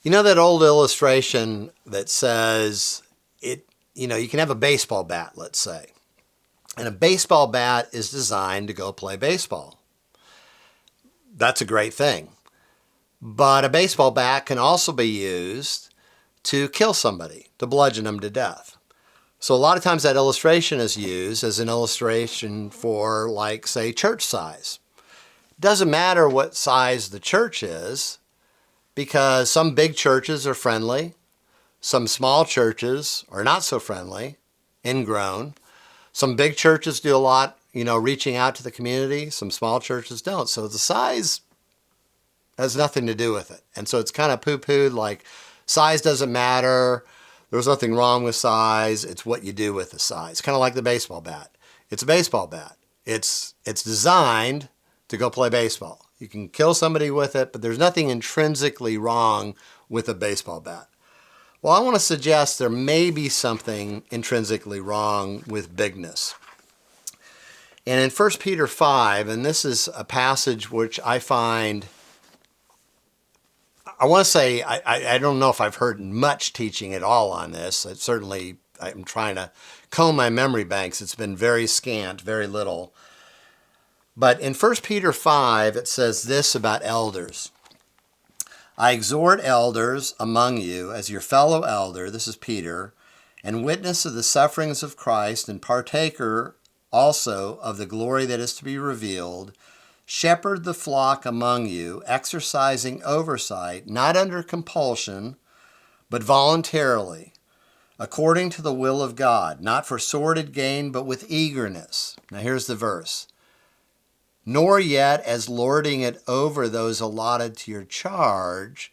You know that old illustration that says you can have a baseball bat, let's say, and a baseball bat is designed to go play baseball. That's a great thing. But a baseball bat can also be used to kill somebody, to bludgeon them to death. So a lot of times that illustration is used as an illustration for, like, say, church size. Doesn't matter what size the church is, because some big churches are friendly, some small churches are not so friendly, ingrown. Some big churches do a lot, reaching out to the community. Some small churches don't. So the size has nothing to do with it. And so it's kind of poo-pooed, like size doesn't matter. There's nothing wrong with size. It's what you do with the size. Kind of like the baseball bat. It's a baseball bat. It's designed to go play baseball. You can kill somebody with it, but there's nothing intrinsically wrong with a baseball bat. Well, I want to suggest there may be something intrinsically wrong with bigness. And in 1 Peter 5, and this is a passage which I find, I want to say, I don't know if I've heard much teaching at all on this. I'm trying to comb my memory banks. It's been very scant, very little. But in 1 Peter 5, it says this about elders. I exhort elders among you as your fellow elder, this is Peter, and witness of the sufferings of Christ and partaker also of the glory that is to be revealed, shepherd the flock among you, exercising oversight, not under compulsion, but voluntarily, according to the will of God, not for sordid gain, but with eagerness. Now here's the verse. Nor yet as lording it over those allotted to your charge,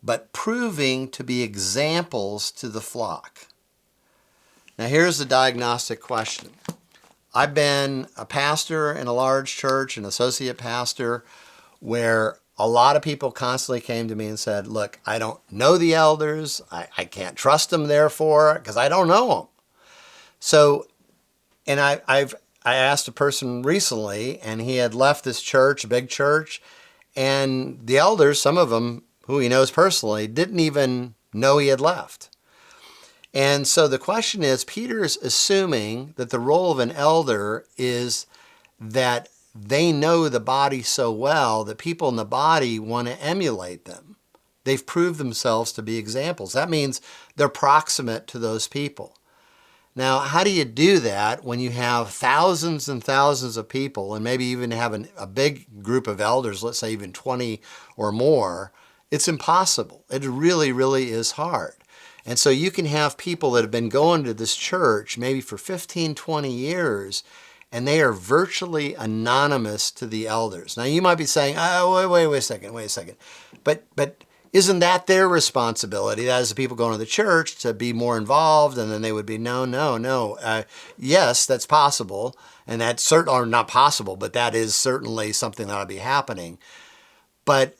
but proving to be examples to the flock. Now here's the diagnostic question. I've been a pastor in a large church, an associate pastor, where a lot of people constantly came to me and said, look, I don't know the elders. I can't trust them, therefore, because I don't know them. So, and I asked a person recently, and he had left this church, a big church, and the elders, some of them who he knows personally, didn't even know he had left. And so the question is, Peter's assuming that the role of an elder is that they know the body so well that people in the body want to emulate them. They've proved themselves to be examples. That means they're proximate to those people. Now, how do you do that when you have thousands and thousands of people and maybe even have a big group of elders, let's say even 20 or more? It's impossible. It really, really is hard. And so you can have people that have been going to this church maybe for 15, 20 years, and they are virtually anonymous to the elders. Now, you might be saying, oh, wait a second. But isn't that their responsibility? That is the people going to the church to be more involved, and then they would be, no. Yes, that's possible, and that's certainly, or not possible, but that is certainly something that ought to be happening. But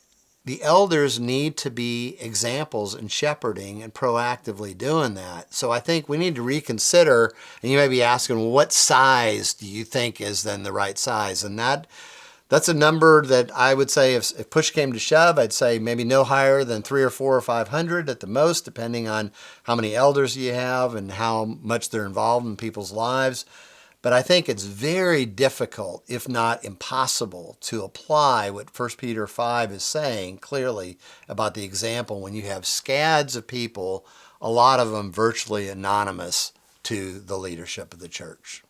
the elders need to be examples in shepherding and proactively doing that. So I think we need to reconsider, and you may be asking, well, what size do you think is then the right size? And that's a number that I would say if push came to shove, I'd say maybe no higher than 300 or 400 or 500 at the most, depending on how many elders you have and how much they're involved in people's lives. But I think it's very difficult, if not impossible, to apply what 1 Peter 5 is saying clearly about the example when you have scads of people, a lot of them virtually anonymous to the leadership of the church.